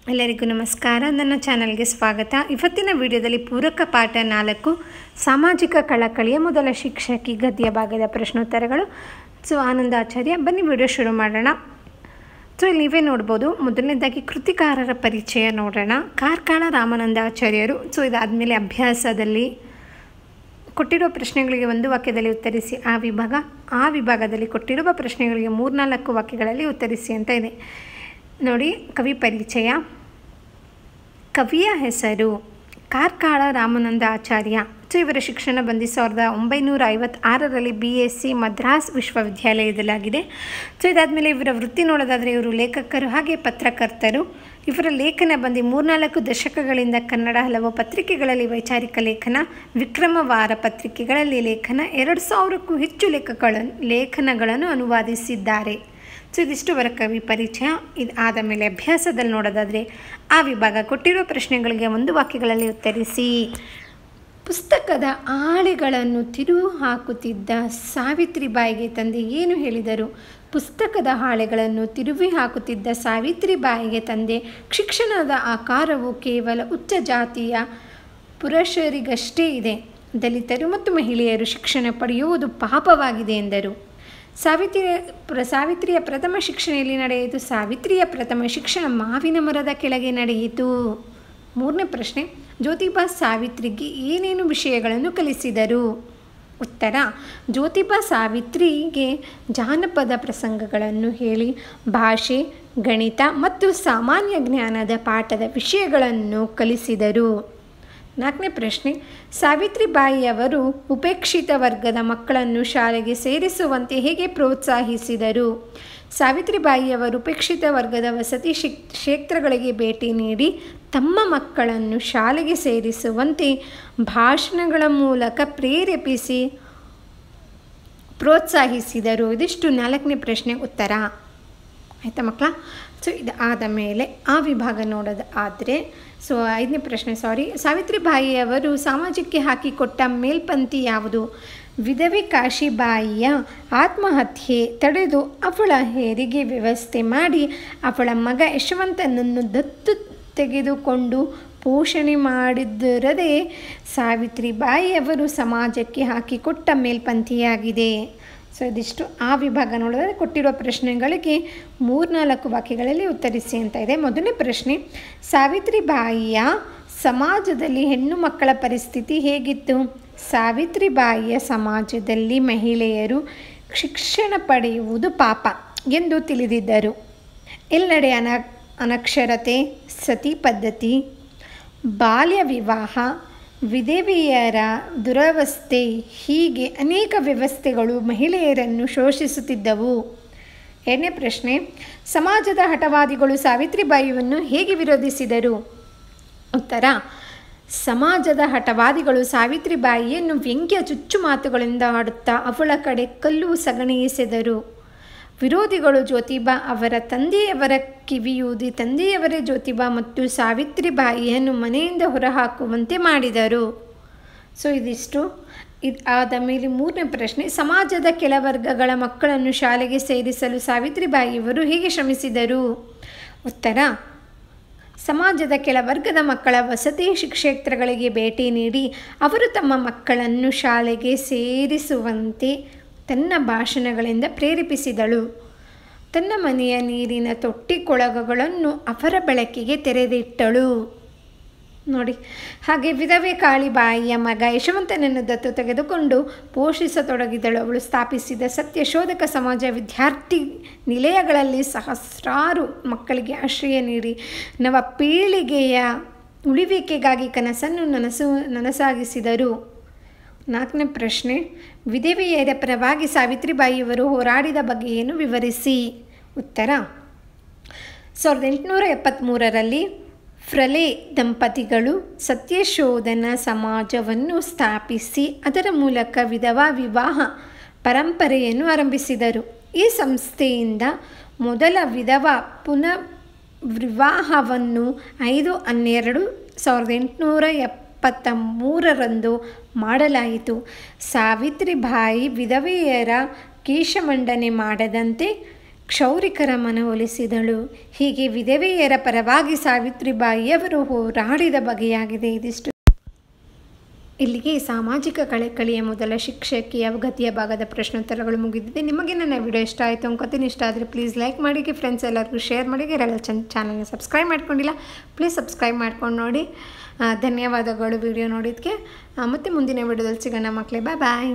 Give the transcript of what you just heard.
ಎಲ್ಲರಿಗೂ ನಮಸ್ಕಾರ. ನನ್ನ ಚಾನಲ್ಗೆ ಸ್ವಾಗತ. ಇವತ್ತಿನ ವಿಡಿಯೋದಲ್ಲಿ ಪೂರಕ ಪಾಠ 4 ಸಾಮಾಜಿಕ ಕಳಕಳಿಯ ಮೊದಲ ಶಿಕ್ಷಕಿ ಗದ್ಯ ಭಾಗದ ಪ್ರಶ್ನೋತ್ತರಗಳು. ಆನಂದಾಚಾರ್ಯ. ಬನ್ನಿ ವಿಡಿಯೋ ಶುರು ಮಾಡೋಣ. ಇಲ್ಲಿ ನೀವೇ ನೋಡ್ಬೋದು. ಮೊದಲನೇದಾಗಿ ಕೃತಿಕಾರರ ಪರಿಚಯ ನೋಡೋಣ. ಕಾರ್ಕಳ ರಾಮಾನಂದಾಚಾರ್ಯರು. ಇದಾದಮೇಲೆ ಅಭ್ಯಾಸದಲ್ಲಿ ಕೊಟ್ಟಿರುವ ಪ್ರಶ್ನೆಗಳಿಗೆ ಒಂದು ವಾಕ್ಯದಲ್ಲಿ ಉತ್ತರಿಸಿ ಆ ವಿಭಾಗದಲ್ಲಿ ಕೊಟ್ಟಿರುವ ಪ್ರಶ್ನೆಗಳಿಗೆ 3-4 ವಾಕ್ಯಗಳಲ್ಲಿ ಉತ್ತರಿಸಿ ಅಂತ ಇದೆ ನೋಡಿ. ಕವಿ ಪರಿಚಯ. ಕವಿಯ ಹೆಸರು ಕಾರ್ಕಳ ರಾಮಾನಂದಾಚಾರ್ಯ. ಇವರ ಶಿಕ್ಷಣ ಬಂದು 1956ರಲ್ಲಿ BSc ಮದ್ರಾಸ್ ವಿಶ್ವವಿದ್ಯಾಲಯದಲ್ಲಾಗಿದೆ. ಇದಾದಮೇಲೆ ಇವರ ವೃತ್ತಿ ನೋಡೋದಾದರೆ ಇವರು ಲೇಖಕರು ಹಾಗೆ ಪತ್ರಕರ್ತರು. ಇವರ ಲೇಖನ ಬಂದು 3-4 ದಶಕಗಳಿಂದ ಕನ್ನಡ ಹಲವು ಪತ್ರಿಕೆಗಳಲ್ಲಿ ವೈಚಾರಿಕ ಲೇಖನ, ವಿಕ್ರಮವಾರ ಪತ್ರಿಕೆಗಳಲ್ಲಿ ಲೇಖನ, 2000ಕ್ಕೂ ಹೆಚ್ಚು ಲೇಖನಗಳನ್ನು ಅನುವಾದಿಸಿದ್ದಾರೆ. ಇದಿಷ್ಟು ಅವರ ಕವಿ ಪರಿಚಯ. ಇದಾದ ಮೇಲೆ ಅಭ್ಯಾಸದಲ್ಲಿ ನೋಡೋದಾದರೆ ಆ ವಿಭಾಗ ಕೊಟ್ಟಿರುವ ಪ್ರಶ್ನೆಗಳಿಗೆ ಒಂದು ವಾಕ್ಯಗಳಲ್ಲಿ ಉತ್ತರಿಸಿ. ಪುಸ್ತಕದ ಹಾಳೆಗಳನ್ನು ತಿರುವು ಹಾಕುತ್ತಿದ್ದ ಸಾವಿತ್ರಿಬಾಯಿಗೆ ತಂದೆ ಏನು ಹೇಳಿದರು? ಪುಸ್ತಕದ ಹಾಳೆಗಳನ್ನು ತಿರುವಿ ಹಾಕುತ್ತಿದ್ದ ಸಾವಿತ್ರಿಬಾಯಿಗೆ ತಂದೆ, ಶಿಕ್ಷಣದ ಆಕಾರವು ಕೇವಲ ಉಚ್ಚ ಜಾತಿಯ ಪುರುಷರಿಗಷ್ಟೇ ಇದೆ. ದಲಿತರು ಮತ್ತು ಮಹಿಳೆಯರು ಶಿಕ್ಷಣ ಪಡೆಯುವುದು ಪಾಪವಾಗಿದೆ ಎಂದರು. ಸಾವಿತ್ರಿಯ ಪ್ರಥಮ ಶಿಕ್ಷಣ ಎಲ್ಲಿ ನಡೆಯಿತು? ಸಾವಿತ್ರಿಯ ಪ್ರಥಮ ಶಿಕ್ಷಣ ಮಾವಿನ ಮರದ ಕೆಳಗೆ ನಡೆಯಿತು. 3ನೇ ಪ್ರಶ್ನೆ. ಜ್ಯೋತಿಬಾ ಸಾವಿತ್ರಿಗೆ ಏನೇನು ವಿಷಯಗಳನ್ನು ಕಲಿಸಿದರು? ಉತ್ತರ. ಜ್ಯೋತಿಬಾ ಸಾವಿತ್ರಿಗೆ ಜಾನಪದ ಪ್ರಸಂಗಗಳನ್ನು ಹೇಳಿ ಭಾಷೆ, ಗಣಿತ ಮತ್ತು ಸಾಮಾನ್ಯ ಜ್ಞಾನದ ಪಾಠದ ವಿಷಯಗಳನ್ನು ಕಲಿಸಿದರು. 4ನೇ ಪ್ರಶ್ನೆ. ಸಾವಿತ್ರಿಬಾಯಿಯವರು ಉಪೇಕ್ಷಿತ ವರ್ಗದ ಮಕ್ಕಳನ್ನು ಶಾಲೆಗೆ ಸೇರಿಸುವಂತೆ ಹೇಗೆ ಪ್ರೋತ್ಸಾಹಿಸಿದರು? ಸಾವಿತ್ರಿಬಾಯಿಯವರು ಉಪೇಕ್ಷಿತ ವರ್ಗದ ವಸತಿ ಕ್ಷೇತ್ರಗಳಿಗೆ ಭೇಟಿ ನೀಡಿ ತಮ್ಮ ಮಕ್ಕಳನ್ನು ಶಾಲೆಗೆ ಸೇರಿಸುವಂತೆ ಭಾಷಣಗಳ ಮೂಲಕ ಪ್ರೇರೇಪಿಸಿ ಪ್ರೋತ್ಸಾಹಿಸಿದರು. ಇದಿಷ್ಟು 4ನೇ ಪ್ರಶ್ನೆ ಉತ್ತರ. ಆಯಿತಾ ಮಕ್ಕಳ? ಇದಾದ ಮೇಲೆ ಆ ವಿಭಾಗ ನೋಡೋದು ಆದರೆ 5ನೇ ಪ್ರಶ್ನೆ. ಸಾವಿತ್ರಿಬಾಯಿಯವರು ಸಮಾಜಕ್ಕೆ ಹಾಕಿಕೊಟ್ಟ ಮೇಲ್ಪಂಕ್ತಿ ಯಾವುದು? ವಿಧವೆ ಕಾಶಿಬಾಯಿಯ ಆತ್ಮಹತ್ಯೆ ತಡೆದು ಅವಳ ಹೆರಿಗೆ ವ್ಯವಸ್ಥೆ ಮಾಡಿ ಅವಳ ಮಗ ಯಶವಂತನನ್ನು ದತ್ತು ತೆಗೆದುಕೊಂಡು ಪೋಷಣೆ ಮಾಡಿದ್ದರದೇ ಸಾವಿತ್ರಿಬಾಯಿಯವರು ಸಮಾಜಕ್ಕೆ ಹಾಕಿಕೊಟ್ಟ ಮೇಲ್ಪಂಕ್ತಿಯಾಗಿದೆ. ಇದಿಷ್ಟು ಆ ವಿಭಾಗ ನೋಡಿದರೆ ಕೊಟ್ಟಿರುವ ಪ್ರಶ್ನೆಗಳಿಗೆ 3-4 ವಾಕ್ಯಗಳಲ್ಲಿ ಉತ್ತರಿಸಿ ಅಂತ ಇದೆ. ಮೊದಲನೇ ಪ್ರಶ್ನೆ. ಸಾವಿತ್ರಿಬಾಯಿಯ ಸಮಾಜದಲ್ಲಿ ಹೆಣ್ಣು ಮಕ್ಕಳ ಪರಿಸ್ಥಿತಿ ಹೇಗಿತ್ತು? ಸಾವಿತ್ರಿಬಾಯಿಯ ಸಮಾಜದಲ್ಲಿ ಮಹಿಳೆಯರು ಶಿಕ್ಷಣ ಪಡೆಯುವುದು ಪಾಪ ಎಂದು ತಿಳಿದಿದ್ದರು. ಎಲ್ಲೆಡೆ ಅನಕ್ಷರತೆ, ಸತಿ ಪದ್ಧತಿ, ಬಾಲ್ಯ ವಿವಾಹ, ವಿಧವೆಯರ ದುರವಸ್ಥೆ ಹೀಗೆ ಅನೇಕ ವ್ಯವಸ್ಥೆಗಳು ಮಹಿಳೆಯರನ್ನು ಶೋಷಿಸುತ್ತಿದ್ದವು. 2ನೇ ಪ್ರಶ್ನೆ. ಸಮಾಜದ ಹಠವಾದಿಗಳು ಸಾವಿತ್ರಿಬಾಯಿಯನ್ನು ಹೇಗೆ ವಿರೋಧಿಸಿದರು? ಉತ್ತರ. ಸಮಾಜದ ಹಠವಾದಿಗಳು ಸಾವಿತ್ರಿಬಾಯಿಯನ್ನು ವ್ಯಂಗ್ಯ ಚುಚ್ಚು ಮಾತುಗಳಿಂದ ಆಡುತ್ತಾ ಅವಳ ಕಡೆ ಕಲ್ಲು ಸಗಣಿ ಎಸೆದರು. ವಿರೋಧಿಗಳು ಜ್ಯೋತಿಬಾ ಅವರ ತಂದೆಯವರ ಕಿವಿಯೂದಿ ತಂದೆಯವರೇ ಜ್ಯೋತಿಬಾ ಮತ್ತು ಸಾವಿತ್ರಿಬಾಯಿಯನ್ನು ಮನೆಯಿಂದ ಹೊರಹಾಕುವಂತೆ ಮಾಡಿದರು. ಇದಿಷ್ಟು. ಇದಾದ ಮೇಲೆ 3ನೇ ಪ್ರಶ್ನೆ. ಸಮಾಜದ ಕೆಳವರ್ಗಗಳ ಮಕ್ಕಳನ್ನು ಶಾಲೆಗೆ ಸೇರಿಸಲು ಸಾವಿತ್ರಿಬಾಯಿಯವರು ಹೇಗೆ ಶ್ರಮಿಸಿದರು? ಉತ್ತರ. ಸಮಾಜದ ಕೆಳವರ್ಗದ ಮಕ್ಕಳ ವಸತಿ ಕ್ಷೇತ್ರಗಳಿಗೆ ಭೇಟಿ ನೀಡಿ ಅವರು ತಮ್ಮ ಮಕ್ಕಳನ್ನು ಶಾಲೆಗೆ ಸೇರಿಸುವಂತೆ ತನ್ನ ಭಾಷಣಗಳಿಂದ ಪ್ರೇರೇಪಿಸಿದಳು. ತನ್ನ ಮನೆಯ ನೀರಿನ ತೊಟ್ಟಿ ಕೊಳಗಗಳನ್ನು ಅವರ ಬೆಳಕಿಗೆ ತೆರೆದಿಟ್ಟಳು. ನೋಡಿ. ಹಾಗೆ ವಿಧವೆ ಕಾಳಿಬಾಯಿಯ ಮಗ ಯಶವಂತನನ್ನು ದತ್ತು ತೆಗೆದುಕೊಂಡು ಪೋಷಿಸತೊಡಗಿದಳು. ಅವಳು ಸ್ಥಾಪಿಸಿದ ಸತ್ಯಶೋಧಕ ಸಮಾಜ ವಿದ್ಯಾರ್ಥಿ ನಿಲಯಗಳಲ್ಲಿ ಸಹಸ್ರಾರು ಮಕ್ಕಳಿಗೆ ಆಶ್ರಯ ನೀಡಿ ನವ ಪೀಳಿಗೆಯ ಉಳಿವಿಕೆಗಾಗಿ ಕನಸನ್ನು ನನಸಾಗಿಸಿದರು. 4ನೇ ಪ್ರಶ್ನೆ. ವಿಧವೆಯರ ಪರವಾಗಿ ಸಾವಿತ್ರಿಬಾಯಿಯವರು ಹೋರಾಡಿದ ಬಗೆಯನ್ನು ವಿವರಿಸಿ. ಉತ್ತರ. 1873ರಲ್ಲಿ ಫ್ರಲೆ ದಂಪತಿಗಳು ಸತ್ಯಶೋಧನ ಸಮಾಜವನ್ನು ಸ್ಥಾಪಿಸಿ ಅದರ ಮೂಲಕ ವಿಧವಾ ವಿವಾಹ ಪರಂಪರೆಯನ್ನು ಆರಂಭಿಸಿದರು. ಈ ಸಂಸ್ಥೆಯಿಂದ ಮೊದಲ ವಿಧವಾ ಪುನರ್ವಿವಾಹವನ್ನು 5/12/1873ರಂದು ಮಾಡಲಾಯಿತು. ಸಾವಿತ್ರಿಬಾಯಿ ವಿಧವೆಯರ ಕೇಶಮಂಡನೆ ಮಾಡದಂತೆ ಕ್ಷೌರಿಕರ ಮನವೊಲಿಸಿದಳು. ಹೀಗೆ ವಿಧವೆಯರ ಪರವಾಗಿ ಸಾವಿತ್ರಿಬಾಯಿಯವರು ಹೋರಾಡಿದ ಬಗೆಯಾಗಿದೆ. ಇದಿಷ್ಟು ಇಲ್ಲಿಗೆ ಸಾಮಾಜಿಕ ಕಳಕಳಿಯ ಮೊದಲ ಶಿಕ್ಷಕಿಯ ಗದ್ಯ ಭಾಗದ ಪ್ರಶ್ನೋತ್ತರಗಳು ಮುಗಿದಿದೆ. ನಿಮಗೆ ನನ್ನ ವಿಡಿಯೋ ಇಷ್ಟ ಆಯಿತು ಅನ್ಕೋತೀನಿ. ಇಷ್ಟ ಆದರೆ ಪ್ಲೀಸ್ ಲೈಕ್ ಮಾಡಿ, ಫ್ರೆಂಡ್ಸ್ ಎಲ್ಲರಿಗೂ ಶೇರ್ ಮಾಡಿ. ಯಾರೆಲ್ಲ ಚಾನಲ್ನ ಸಬ್ಸ್ಕ್ರೈಬ್ ಮಾಡ್ಕೊಂಡಿಲ್ಲ ಪ್ಲೀಸ್ ಸಬ್ಸ್ಕ್ರೈಬ್ ಮಾಡ್ಕೊಂಡು ನೋಡಿ. ಧನ್ಯವಾದಗಳು ವಿಡಿಯೋ ನೋಡಿದ್ದಕ್ಕೆ. ಮತ್ತು ಮುಂದಿನ ವಿಡಿಯೋದಲ್ಲಿ ಸಿಗೋಣ ಮಕ್ಕಳೇ. ಬಾಯ್.